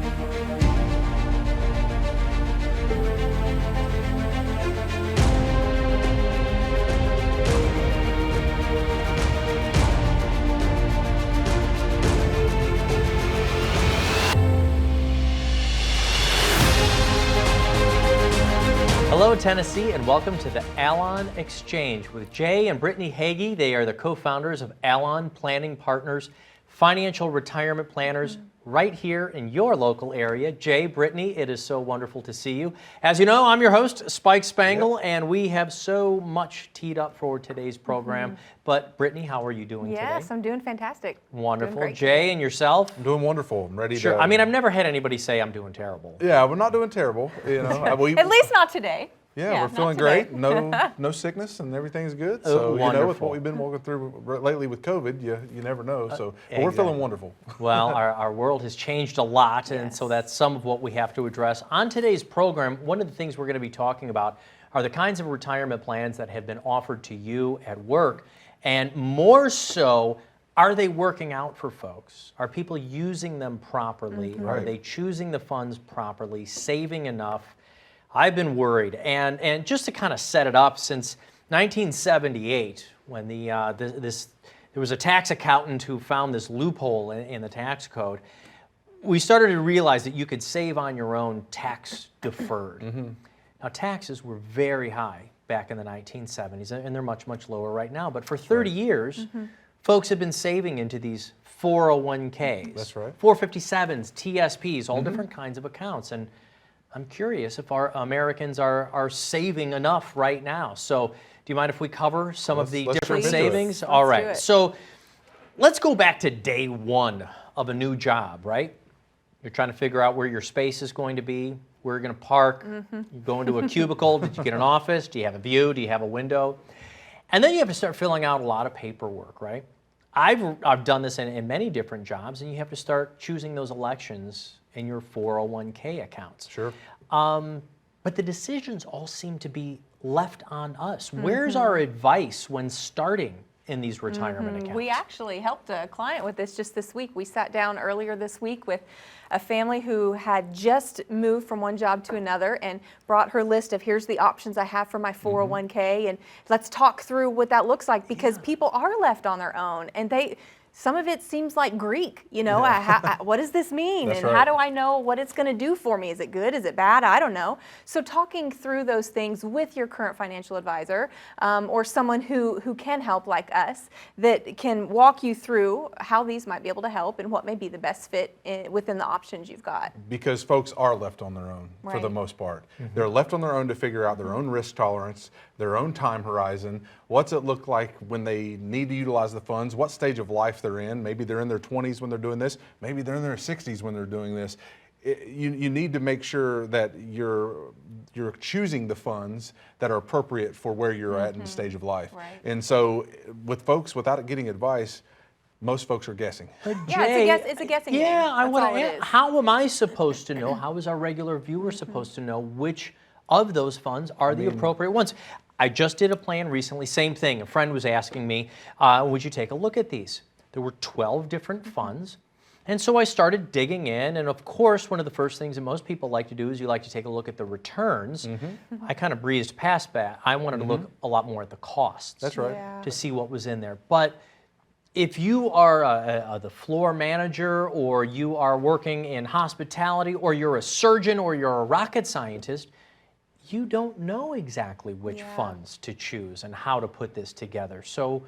Hello, Tennessee, and welcome to the Allon Exchange with Jay and Brittany Hagee. They are the co-founders of Allon Planning Partners, financial retirement planners right here in your local area. Jay, Brittany, it is so wonderful to see you. As you know, I'm your host, Spike Spangle, and we have so much teed up for today's program. But Brittany, how are you doing today? Yes, I'm doing fantastic. Wonderful. Doing great Jay, today. and yourself? I'm doing wonderful. I'm ready Sure. to... I mean, I've never had anybody say I'm doing terrible. Yeah, we're not doing terrible. You know, At least not today. Yeah, we're not feeling today. great. No sickness, and everything's good. Oh, So you know, with wonderful. what we've been walking through lately with COVID, you never know. So but we're feeling wonderful. Well, our world has changed a lot, and so that's some of what we have to address. On today's program, one of the things we're going to be talking about are the kinds of retirement plans that have been offered to you at work, and more so, are they working out for folks? Are people using them properly? Are they choosing the funds properly, saving enough? I've been worried, and just to kind of set it up, since 1978, when there was a tax accountant who found this loophole in the tax code, we started to realize that you could save on your own tax deferred. Now, taxes were very high back in the 1970s, and they're much, much lower right now. But for 30 years, folks have been saving into these 401ks. That's right. 457s, TSPs, all different kinds of accounts. And I'm curious if our Americans are saving enough right now. So do you mind if we cover some of the Let's different jump into it. savings? Let's All do right. it. So let's go back to day one of a new job, right? You're trying to figure out where your space is going to be, where you're going to park. You go into a cubicle. Did you get an office? Do you have a view? Do you have a window? And then you have to start filling out a lot of paperwork, right? I've done this in many different jobs, and you have to start choosing those elections in your 401k accounts. Sure. But the decisions all seem to be left on us. Where's our advice when starting in these retirement accounts? We actually helped a client with this just this week. We sat down earlier this week with a family who had just moved from one job to another and brought her list of here's the options I have for my 401k, and let's talk through what that looks like, because people are left on their own, and some of it seems like Greek, you know, what does this mean? That's And right. how do I know what it's going to do for me? Is it good? Is it bad? I don't know. So talking through those things with your current financial advisor or someone who can help like us, that can walk you through how these might be able to help and what may be the best fit within the options you've got. Because folks are left on their own for the Right. most part. They're left on their own to figure out their own risk tolerance, their own time horizon. What's it look like when they need to utilize the funds? What stage of life they're in? Maybe they're in their 20s when they're doing this. Maybe they're in their 60s when they're doing this. You need to make sure that you're choosing the funds that are appropriate for where you're at in the stage of life. Right. And so with folks, without getting advice, most folks are guessing. But Yeah, Jay, it's a guessing game. Yeah, I That's want all to it ask, is. how am I supposed to know? How is our regular viewer supposed to know which of those funds are the appropriate ones? I just did a plan recently, same thing. A friend was asking me, would you take a look at these? There were 12 different funds. And so I started digging in, and of course, one of the first things that most people like to do is you like to take a look at the returns. I kind of breezed past that. I wanted to look a lot more at the costs. That's right. Yeah. To see what was in there. But if you are the floor manager, or you are working in hospitality, or you're a surgeon, or you're a rocket scientist, you don't know exactly which funds to choose and how to put this together. So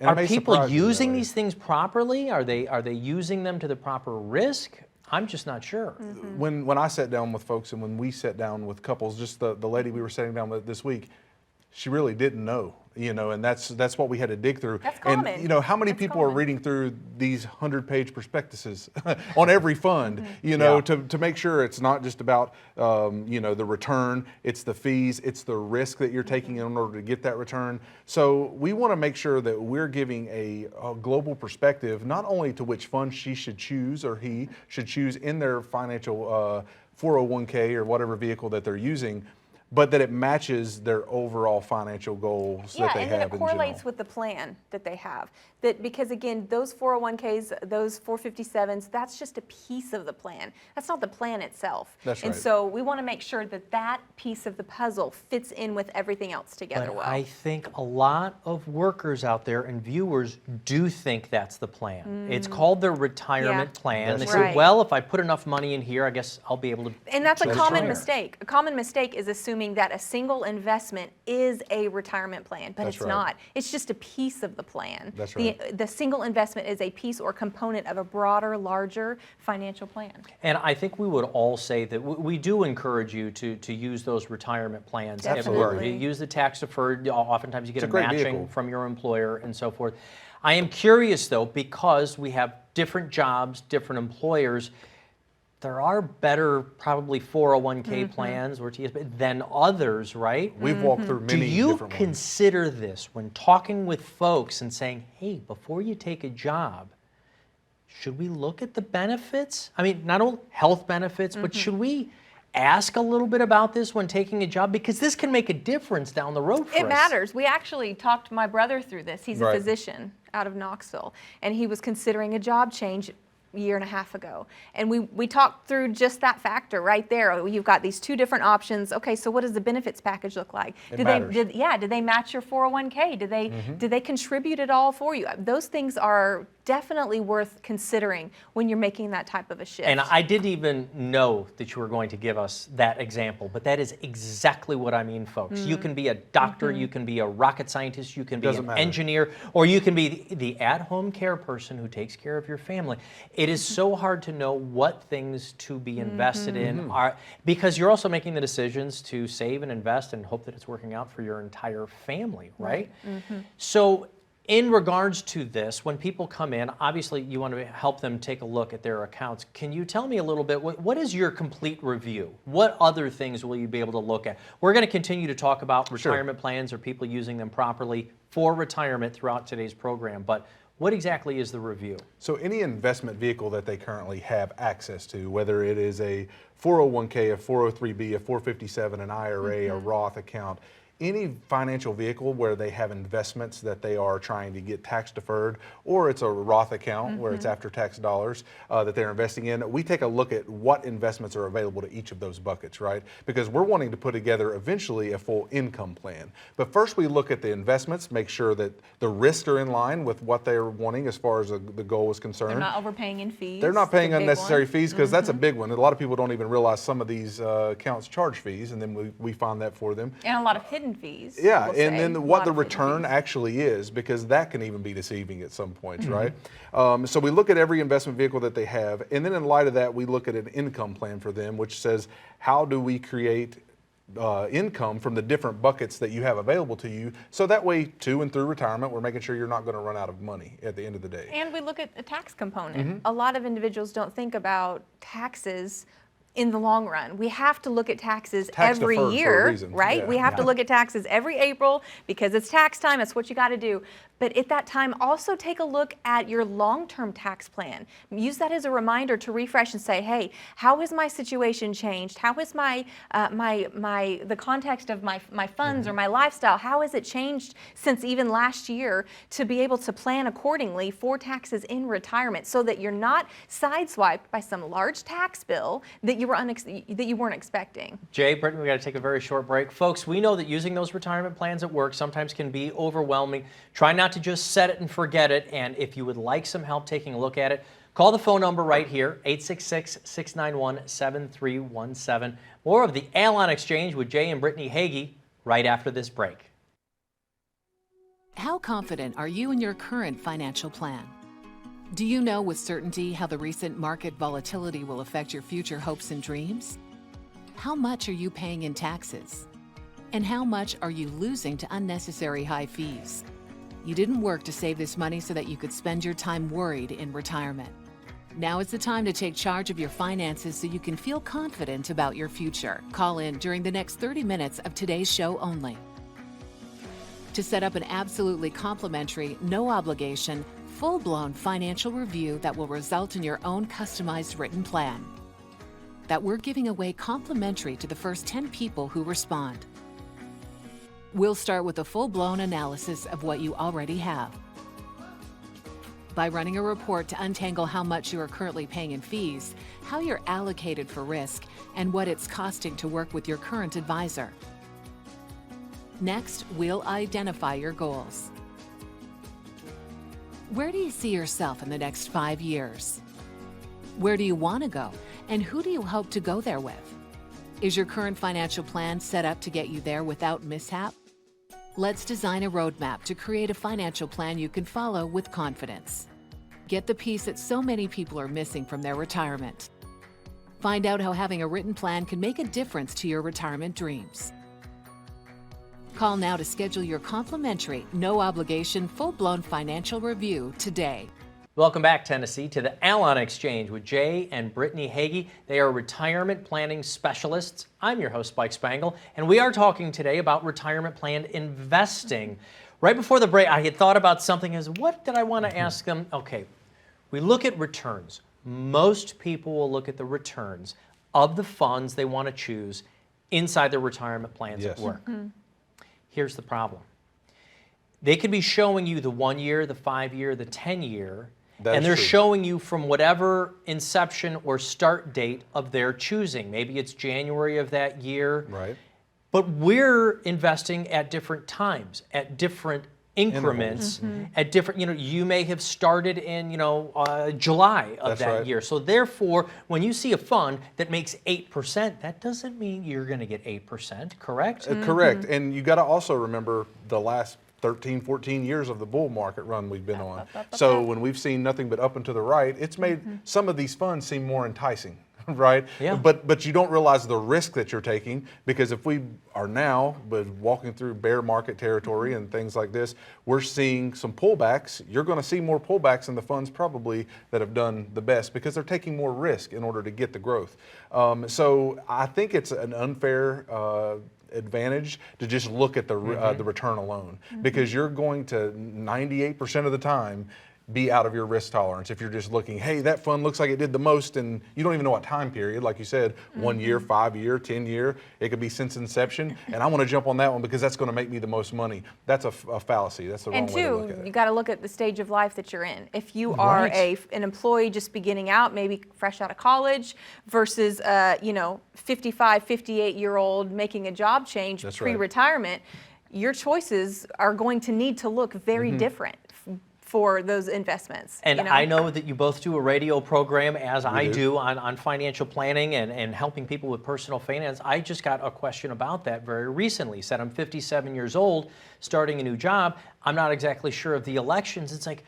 And it are may people surprise you, using really. these things properly? Are they using them to the proper risk? I'm just not sure. When I sat down with folks, and when we sat down with couples, just the lady we were sitting down with this week, she really didn't know, and that's what we had to dig through. That's and common. how many That's people are common. reading through these 100-page prospectuses on every fund, to make sure it's not just about the return, it's the fees, it's the risk that you're taking in order to get that return. So we want to make sure that we're giving a global perspective, not only to which fund she should choose or he should choose in their financial 401k or whatever vehicle that they're using, but that it matches their overall financial goals that they and have then it in correlates general. with the plan that they have. That because again, those 401ks, those 457s, that's just a piece of the plan. That's not the plan itself. That's And right. so we want to make sure that that piece of the puzzle fits in with everything else together But well. I think a lot of workers out there and viewers do think that's the plan. It's called their retirement plan. That's They say, right. well, if I put enough money in here, I guess I'll be able to. And that's a to common retire. mistake. A common mistake is assuming that a single investment is a retirement plan, but That's it's right. not. It's just a piece of the plan. That's The right. single investment is a piece or component of a broader, larger financial plan. And I think we would all say that we do encourage you to use those retirement plans at work. Definitely. You use the tax deferred, oftentimes you get It's a a great matching vehicle. from your employer and so forth. I am curious though, because we have different jobs, different employers, there are better probably 401k plans or TSP than others, right? We've walked through Do many you different ones. consider this when talking with folks and saying, hey, before you take a job, should we look at the benefits? I mean, not only health benefits, but should we ask a little bit about this when taking a job? Because this can make a difference down the road for us. It matters. We actually talked my brother through this. He's a Right. physician out of Knoxville, and he was considering a job change a year and a half ago. And we talked through just that factor right there. You've got these two different options. Okay, so what does the benefits package look like? It matters. Did they match your 401k? Did they contribute it all for you? Those things are definitely worth considering when you're making that type of a shift. And I didn't even know that you were going to give us that example, but that is exactly what I mean, folks. You can be a doctor, you can be a rocket scientist, you can be Doesn't an matter. engineer, or you can be the at-home care person who takes care of your family. It is so hard to know what things to be invested in, because you're also making the decisions to save and invest and hope that it's working out for your entire family, right? So in regards to this, when people come in, obviously you want to help them take a look at their accounts. Can you tell me a little bit, what is your complete review? What other things will you be able to look at? We're going to continue to talk about retirement plans or people using them properly for retirement throughout today's program, but what exactly is the review? So any investment vehicle that they currently have access to, whether it is a 401k, a 403b, a 457, an IRA, a Roth account, any financial vehicle where they have investments that they are trying to get tax deferred, or it's a Roth account where it's after tax dollars that they're investing in, we take a look at what investments are available to each of those buckets, right? Because we're wanting to put together eventually a full income plan. But first we look at the investments, make sure that the risks are in line with what they're wanting as far as the goal is concerned. They're not overpaying in fees. They're not paying the big unnecessary one. fees, because that's a big one. A lot of people don't even realize some of these accounts charge fees, and then we find that for them. And a lot of hidden fees. Yeah, we'll and say. then A what lot the of hidden return fees. actually is, because that can even be deceiving at some points, right? So we look at every investment vehicle that they have, and then in light of that, we look at an income plan for them, which says, how do we create income from the different buckets that you have available to you, so that way to and through retirement, we're making sure you're not going to run out of money at the end of the day. And we look at the tax component. A lot of individuals don't think about taxes in the long run. We have to look at taxes Tax every deferred for a year, reason. right? Yeah. We have to look at taxes every April because it's tax time. That's what you got to do. But at that time, also take a look at your long-term tax plan. Use that as a reminder to refresh and say, hey, how has my situation changed? How has the context of my funds or my lifestyle, how has it changed since even last year, to be able to plan accordingly for taxes in retirement so that you're not sideswiped by some large tax bill that you weren't expecting. Jay, Brittany, we got to take a very short break. Folks, we know that using those retirement plans at work sometimes can be overwhelming. Try not to just set it and forget it. And if you would like some help taking a look at it, call the phone number right here, 866-691-7317. More of the Allon Exchange with Jay and Brittany Hagee right after this break. How confident are you in your current financial plan? Do you know with certainty how the recent market volatility will affect your future hopes and dreams? How much are you paying in taxes? And how much are you losing to unnecessary high fees? You didn't work to save this money so that you could spend your time worried in retirement. Now is the time to take charge of your finances so you can feel confident about your future. Call in during the next 30 minutes of today's show only to set up an absolutely complimentary, no obligation, full-blown financial review that will result in your own customized written plan. that we're giving away complimentary to the first 10 people who respond. We'll start with a full-blown analysis of what you already have. By running a report to untangle how much you are currently paying in fees, how you're allocated for risk, and what it's costing to work with your current advisor. Next, we'll identify your goals. Where do you see yourself in the next 5 years? Where do you want to go, and who do you hope to go there with? Is your current financial plan set up to get you there without mishap? Let's design a roadmap to create a financial plan you can follow with confidence. Get the piece that so many people are missing from their retirement. Find out how having a written plan can make a difference to your retirement dreams. Call now to schedule your complimentary, no-obligation, full-blown financial review today. Welcome back, Tennessee, to the Allon Exchange with Jay and Brittany Hagee. They are retirement planning specialists. I'm your host, Spike Spangle, and we are talking today about retirement plan investing. Right before the break, I had thought about something as, what did I want to ask them? Okay, we look at returns. Most people will look at the returns of the funds they want to choose inside their retirement plans at work. Here's the problem. They could be showing you the 1 year, the 5 year, the 10 year, and they're showing you from whatever inception or start date of their choosing. Maybe it's January of that year. Right. But we're investing at different times, at different increments, at different, you may have started in, July of that year. So therefore, when you see a fund that makes 8%, that doesn't mean you're going to get 8%, correct? Correct. And you got to also remember the last 13, 14 years of the bull market run we've been on. So when we've seen nothing but up and to the right, it's made some of these funds seem more enticing, right? Yeah. But you don't realize the risk that you're taking, because if we are now walking through bear market territory and things like this, we're seeing some pullbacks. You're going to see more pullbacks in the funds probably that have done the best, because they're taking more risk in order to get the growth. So I think it's an unfair advantage to just look at the return alone, because you're going to 98% of the time be out of your risk tolerance if you're just looking, hey, that fund looks like it did the most, and you don't even know what time period, like you said, 1 year, 5 year, 10 year, it could be since inception, and I want to jump on that one because that's going to make me the most money. That's a fallacy. That's the wrong way to look at it. You got to look at the stage of life that you're in. If you are an employee just beginning out, maybe fresh out of college, versus 55, 58-year-old making a job change pre-retirement, your choices are going to need to look very different for those investments. And I know that you both do a radio program, as I do, on financial planning and helping people with personal finance. I just got a question about that very recently. Said, I'm 57 years old, starting a new job. I'm not exactly sure of the elections. It's like,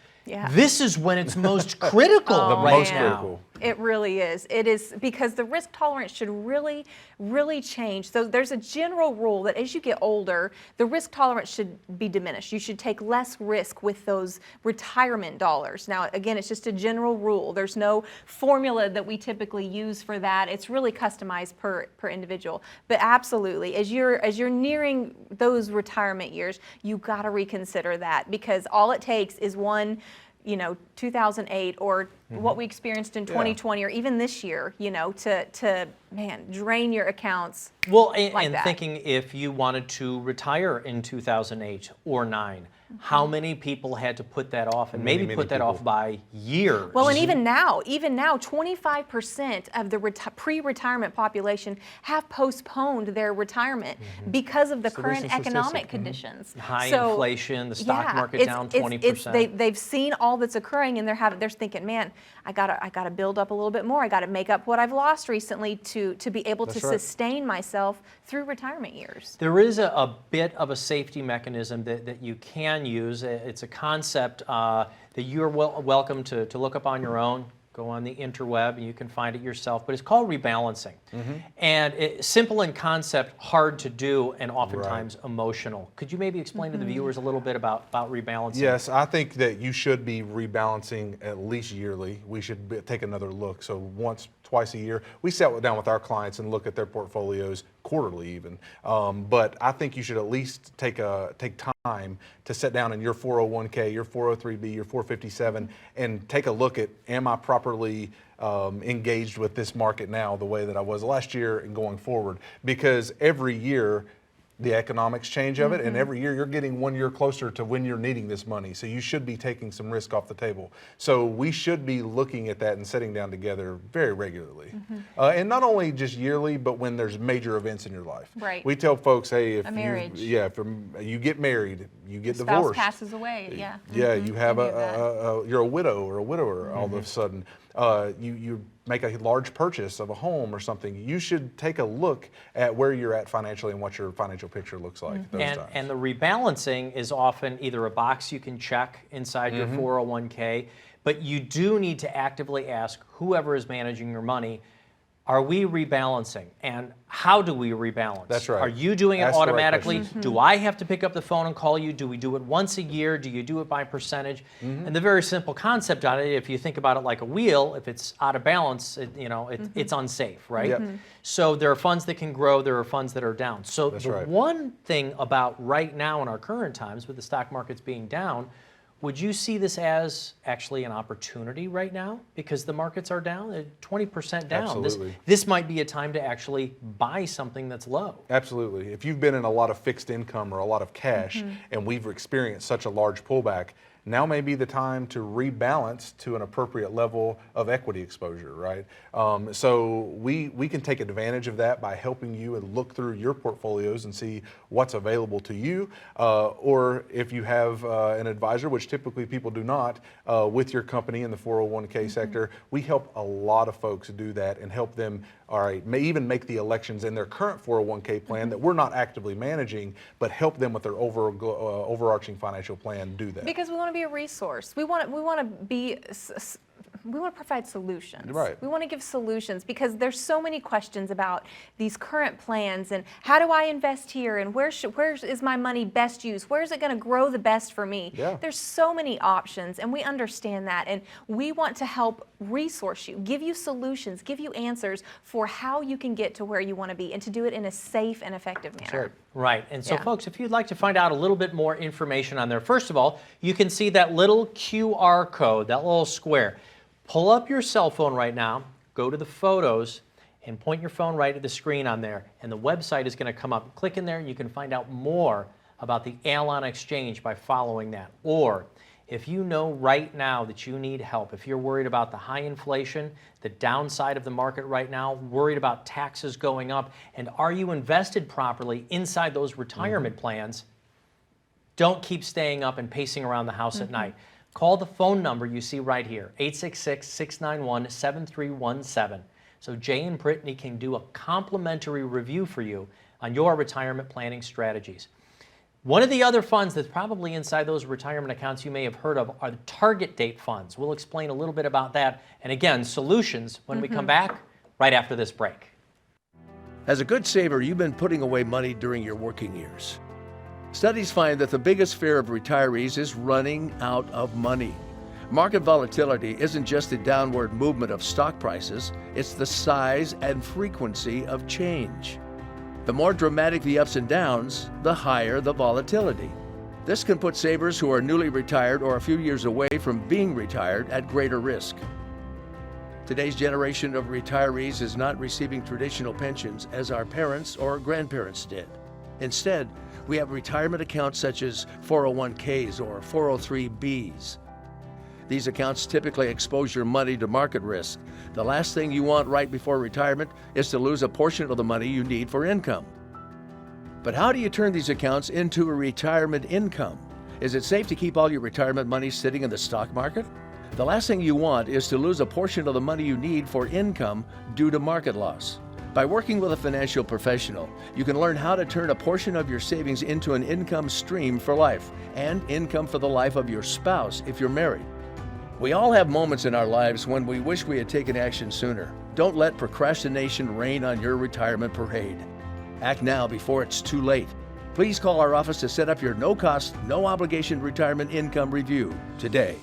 this is when it's most critical right now. It really is. It is, because the risk tolerance should really, really change. So there's a general rule that as you get older, the risk tolerance should be diminished. You should take less risk with those retirement dollars. Now, again, it's just a general rule. There's no formula that we typically use for that. It's really customized per individual. But absolutely, as you're nearing those retirement years, you got to reconsider that, because all it takes is one 2008 or what we experienced in 2020 or even this year, to drain your accounts. Well, and thinking if you wanted to retire in 2008 or 9, how many people had to put that off, and maybe put that off by years? Well, and even now, 25% of the pre-retirement population have postponed their retirement because of the current economic conditions. High inflation, the stock market down 20%. They've seen all that's occurring, and they're thinking, man, I gotta build up a little bit more. I gotta make up what I've lost recently to be able to sustain myself through retirement years. There is a bit of a safety mechanism that you can use. It's a concept that you're welcome to look up on your own. Go on the interweb and you can find it yourself, but it's called rebalancing. And it's simple in concept, hard to do, and oftentimes emotional. Could you maybe explain to the viewers a little bit about rebalancing? Yes, I think that you should be rebalancing at least yearly. We should take another look. So once twice a year. We sit down with our clients and look at their portfolios quarterly even. But I think you should at least take time to sit down in your 401k, your 403b, your 457, and take a look at, am I properly engaged with this market now the way that I was last year and going forward? Because every year, the economics change of it, and every year you're getting 1 year closer to when you're needing this money. So you should be taking some risk off the table. So we should be looking at that and sitting down together very regularly. And not only just yearly, but when there's major events in your life. Right. We tell folks, hey, if A marriage. if you get married, you get Spouse divorced. passes away, yeah. Yeah, you have Any of you're a widow or a widower all of a sudden. You make a large purchase of a home or something. You should take a look at where you're at financially and what your financial picture looks like at those times. And the rebalancing is often either a box you can check inside your 401k, but you do need to actively ask whoever is managing your money, are we rebalancing? And how do we rebalance? That's right. Are you doing it Ask the right automatically? questions. Do I have to pick up the phone and call you? Do we do it once a year? Do you do it by percentage? And the very simple concept on it, if you think about it like a wheel, if it's out of balance, it's unsafe, right? Yep. So there are funds that can grow, there are funds that are down. So That's the right. one thing about right now in our current times with the stock markets being down, would you see this as actually an opportunity right now? Because the markets are down, 20% down. Absolutely. This might be a time to actually buy something that's low. Absolutely. If you've been in a lot of fixed income or a lot of cash and we've experienced such a large pullback, now may be the time to rebalance to an appropriate level of equity exposure, right? So we can take advantage of that by helping you and look through your portfolios and see what's available to you. Or if you have an advisor, which typically people do not, with your company in the 401k sector, we help a lot of folks do that and help them, may even make the elections in their current 401k plan that we're not actively managing, but help them with their overarching financial plan do that. Because we want to be a resource. We want to provide solutions. Right. We want to give solutions because there's so many questions about these current plans and how do I invest here and where is my money best used? Where is it going to grow the best for me? Yeah. There's so many options and we understand that, and we want to help resource you, give you solutions, give you answers for how you can get to where you want to be and to do it in a safe and effective manner. Right, and so Yeah. folks, if you'd like to find out a little bit more information on there, first of all, you can see that little QR code, that little square. Pull up your cell phone right now, go to the photos, and point your phone right at the screen on there, and the website is going to come up. Click in there, and you can find out more about the Allon Exchange by following that. Or if you know right now that you need help, if you're worried about the high inflation, the downside of the market right now, worried about taxes going up, and are you invested properly inside those retirement plans, don't keep staying up and pacing around the house at night. Call the phone number you see right here, 866-691-7317. So Jay and Brittany can do a complimentary review for you on your retirement planning strategies. One of the other funds that's probably inside those retirement accounts you may have heard of are the target date funds. We'll explain a little bit about that. And again, solutions when we come back right after this break. As a good saver, you've been putting away money during your working years. Studies find that the biggest fear of retirees is running out of money. Market volatility isn't just the downward movement of stock prices, it's the size and frequency of change. The more dramatic the ups and downs, the higher the volatility. This can put savers who are newly retired or a few years away from being retired at greater risk. Today's generation of retirees is not receiving traditional pensions as our parents or grandparents did. Instead, we have retirement accounts such as 401ks or 403bs. These accounts typically expose your money to market risk. The last thing you want right before retirement is to lose a portion of the money you need for income. But how do you turn these accounts into a retirement income? Is it safe to keep all your retirement money sitting in the stock market? The last thing you want is to lose a portion of the money you need for income due to market loss. By working with a financial professional, you can learn how to turn a portion of your savings into an income stream for life and income for the life of your spouse if you're married. We all have moments in our lives when we wish we had taken action sooner. Don't let procrastination reign on your retirement parade. Act now before it's too late. Please call our office to set up your no-cost, no-obligation retirement income review today.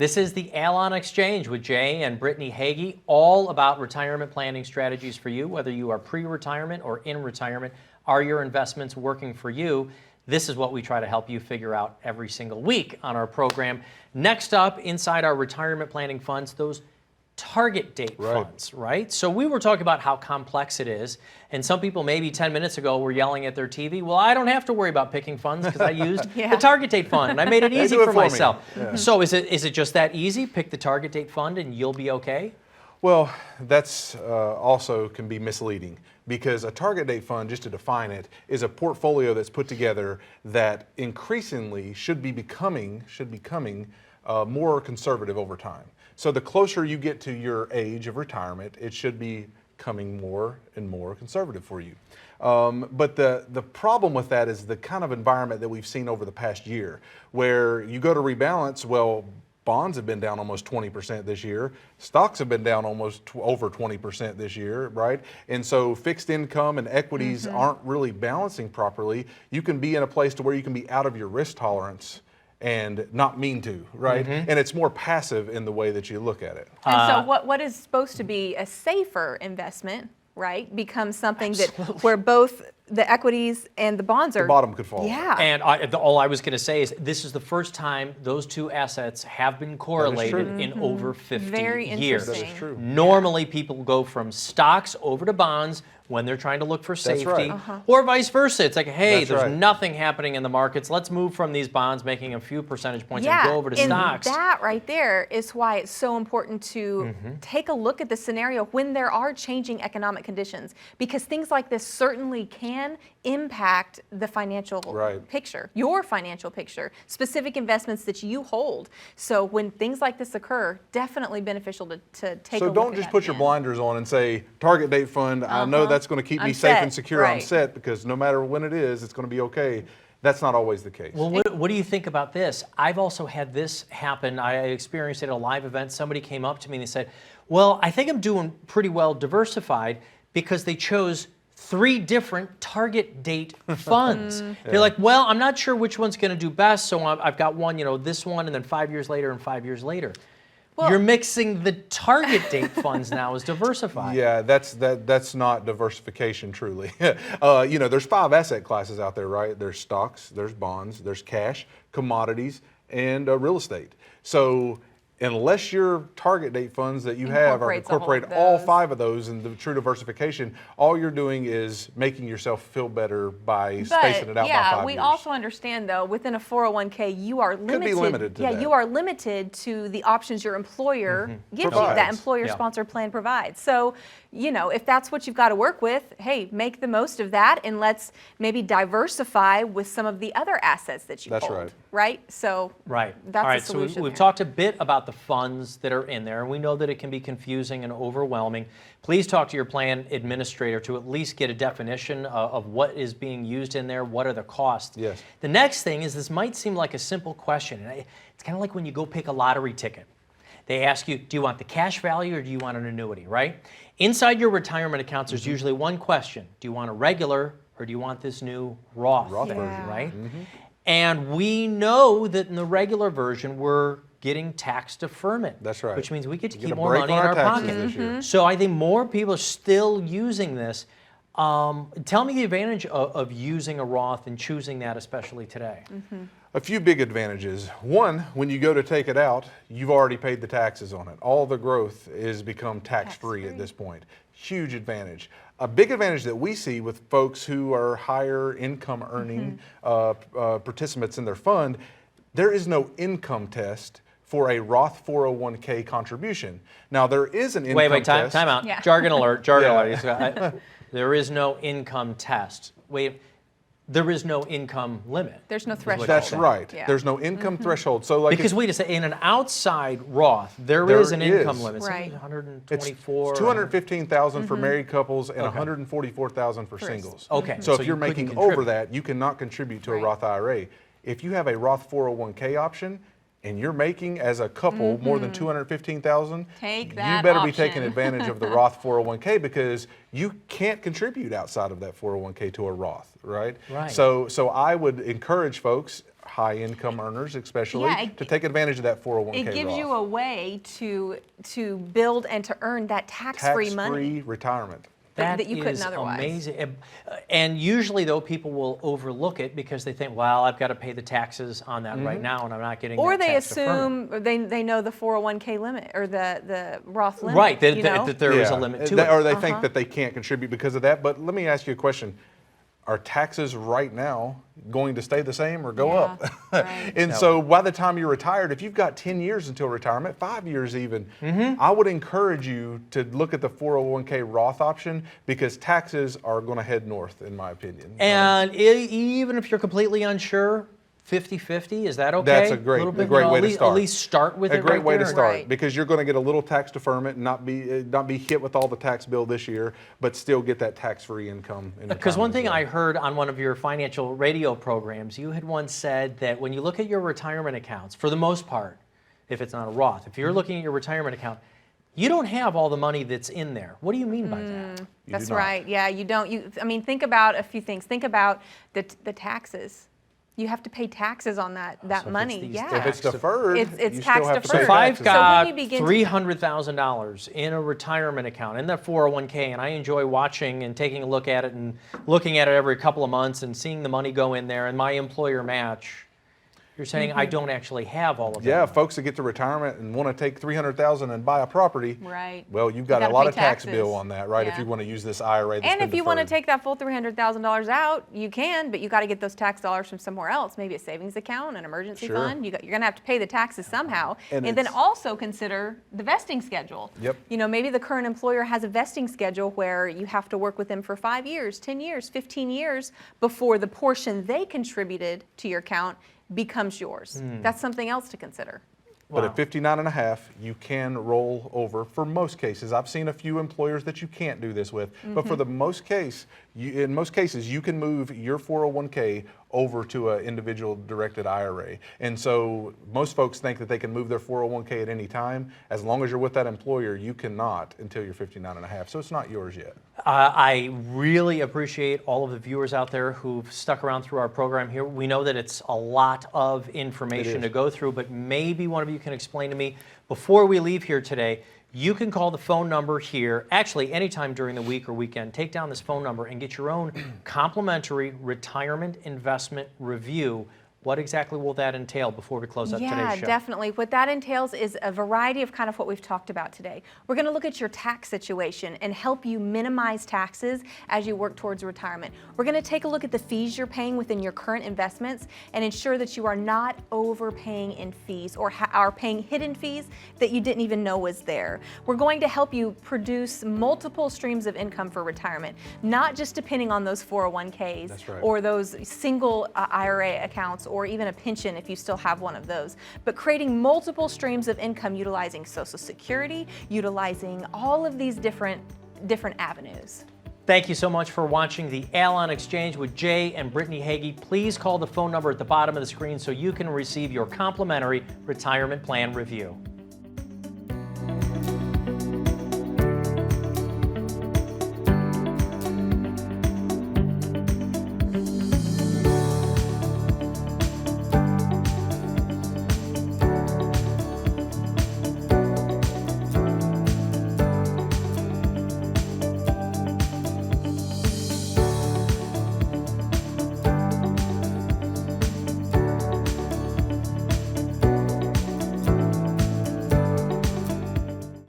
This is the Allon Exchange with Jay and Brittany Hagee, all about retirement planning strategies for you, whether you are pre-retirement or in retirement. Are your investments working for you? This is what we try to help you figure out every single week on our program. Next up, inside our retirement planning funds, those target date funds, right? So we were talking about how complex it is, and some people maybe 10 minutes ago were yelling at their TV, well, I don't have to worry about picking funds because I used the target date fund and I made it easy for myself. So is it just that easy? Pick the target date fund and you'll be okay? Well, that's also can be misleading, because a target date fund, just to define it, is a portfolio that's put together that increasingly should be becoming more conservative over time. So the closer you get to your age of retirement, it should be becoming more and more conservative for you. But the problem with that is the kind of environment that we've seen over the past year, where you go to rebalance, well, bonds have been down almost 20% this year. Stocks have been down almost over 20% this year, right? And so fixed income and equities aren't really balancing properly. You can be in a place to where you can be out of your risk tolerance and not mean to, right? And it's more passive in the way that you look at it. And so what is supposed to be a safer investment, right, becomes something that where both the equities and the bonds are. The bottom could fall. Yeah. And all I was going to say is this is the first time those two assets have been correlated in over 50 Very years. interesting. That is true. Normally, people go from stocks over to bonds when they're trying to look for safety, right. or vice versa. It's like, hey, That's there's right. nothing happening in the markets. Let's move from these bonds, making a few percentage points, Yeah, and go over to and stocks. that right there is why it's so important to take a look at the scenario when there are changing economic conditions, because things like this certainly can impact the financial picture, your financial picture, specific investments that you hold. So when things like this occur, definitely beneficial to take a So look don't at just that put your then. blinders on and say, target date fund, I know that's going to keep me I'm safe set, and secure, I'm right. set, because no matter when it is, it's going to be okay. That's not always the case. Well, what do you think about this? I've also had this happen. I experienced it at a live event. Somebody came up to me and they said, well, I think I'm doing pretty well diversified, because they chose 3 different target date funds. They're like, well, I'm not sure which one's going to do best, so I've got one, this one, and then 5 years later and 5 years later. Well, you're mixing the target date funds now as diversified. Yeah, that's not diversification truly. There's 5 asset classes out there, right? There's stocks, there's bonds, there's cash, commodities, and real estate. So unless your target date funds that you have are incorporate all 5 of those in the true diversification, all you're doing is making yourself feel better by spacing it out by 5 years. We also understand, though, within a 401k, you are limited. Could be limited to that. You are limited to the options your employer gives you, that Provides. employer-sponsored plan provides. So, if that's what you've got to work with, hey, make the most of that, and let's maybe diversify with some of the other assets that you hold. That's right. Right? So, Right. that's All right, the solution. so we've there. talked a bit about the funds that are in there, and we know that it can be confusing and overwhelming. Please talk to your plan administrator to at least get a definition of what is being used in there, what are the costs. Yes. The next thing is, this might seem like a simple question. And it's kind of like when you go pick a lottery ticket. They ask you, do you want the cash value or do you want an annuity, right? Inside your retirement accounts, there's usually one question. Do you want a regular or do you want this new Roth thing, version. right? And we know that in the regular version, we're getting tax deferment. That's right. Which means we get to We get keep a more break money on in our our taxes pocket. this year. So I think more people are still using this. Tell me the advantage of using a Roth and choosing that, especially today. A few big advantages. One, when you go to take it out, you've already paid the taxes on it. All the growth is become tax-free at this point. Huge advantage. A big advantage that we see with folks who are higher income earning participants in their fund, there is no income test for a Roth 401k contribution. Now, there is an income test. Time out. Yeah. Jargon alert, jargon Yeah. alert. There is no income test. There is no income limit. There's no threshold. That's right. Yeah. There's no income threshold. So, like, Because wait a second, in an outside Roth, there There is an income is. limit. Right. It's it's 124. 215,000 for married couples and 144,000 for singles. Okay. So if you you're couldn't making contribute. over that, you cannot contribute to a Right. Roth IRA. If you have a Roth 401k option, and you're making as a couple more than $215,000, Take you that better be option. taking advantage of the Roth 401k because you can't contribute outside of that 401k to a Roth, right? Right. So I would encourage folks, high income earners especially, Yeah, to take advantage of that 401k It gives Roth. you a way to build and to earn that tax-free money Tax-free retirement. that you couldn't is otherwise. amazing. And usually, though, people will overlook it because they think, well, I've got to pay the taxes on that right now, and I'm not getting Or that they tax deferment. assume they know the 401k limit or the Roth limit. Right, you know? that there is a limit to it. Or they think that they can't contribute because of that. But let me ask you a question. Are taxes right now going to stay the same or go Yeah, up? right. And so by the time you're retired, if you've got 10 years until retirement, 5 years even, I would encourage you to look at the 401k Roth option because taxes are going to head north, in my opinion. And even if you're completely unsure, 50-50, is that okay? That's a great little bit, way to start. At least start with a it great right way to there. start Right. because you're going to get a little tax deferment and not be hit with all the tax bill this year, but still get that tax-free income. Because one thing I heard on one of your financial radio programs, you had once said that when you look at your retirement accounts, for the most part, if it's not a Roth, if you're looking at your retirement account, you don't have all the money that's in there. What do you mean by that? That's do not. right. Yeah, you don't. I mean, think about a few things. Think about the taxes. You have to pay taxes on that so if it's money. these Yeah. If it's deferred, It's you tax still have to deferred. pay So if I've taxes. So when got you begin to- $300,000 in a retirement account, in that 401k, and I enjoy watching and taking a look at it and looking at it every couple of months and seeing the money go in there and my employer match, you're saying I don't actually have all of that. Yeah, folks that get to retirement and want to take $300,000 and buy a property. Right. Well, you've got gotta a lot pay of tax taxes. bill on that, right? If Yeah. you want to use this IRA that's And been if you want to deferred. take that full $300,000 out, you can, but you got to get those tax dollars from somewhere else, maybe a savings account, an emergency Sure. fund. You're going to have to pay the taxes somehow. And And then it's- also consider the vesting schedule. Yep. You know, maybe the current employer has a vesting schedule where you have to work with them for 5 years, 10 years, 15 years before the portion they contributed to your account becomes yours. That's something else to consider. But Wow. at 59 and a half, you can roll over for most cases. I've seen a few employers that you can't do this with, but for the most case, in most cases, you can move your 401k over to an individual directed IRA. And so most folks think that they can move their 401k at any time. As long as you're with that employer, you cannot until you're 59 and a half. So it's not yours yet. I really appreciate all of the viewers out there who've stuck around through our program here. We know that it's a lot of information is. to go through, but maybe one of you can explain to me before we leave here today. You can call the phone number here, actually anytime during the week or weekend. Take down this phone number and get your own complimentary retirement investment review. What exactly will that entail before we close up today's show? Yeah, definitely. What that entails is a variety of kind of what we've talked about today. We're going to look at your tax situation and help you minimize taxes as you work towards retirement. We're going to take a look at the fees you're paying within your current investments and ensure that you are not overpaying in fees or are paying hidden fees that you didn't even know was there. We're going to help you produce multiple streams of income for retirement, not just depending on those 401ks That's right. or those single IRA accounts or even a pension if you still have one of those, but creating multiple streams of income utilizing Social Security, utilizing all of these different avenues. Thank you so much for watching the Allon Exchange with Jay and Brittany Hagee. Please call the phone number at the bottom of the screen so you can receive your complimentary retirement plan review.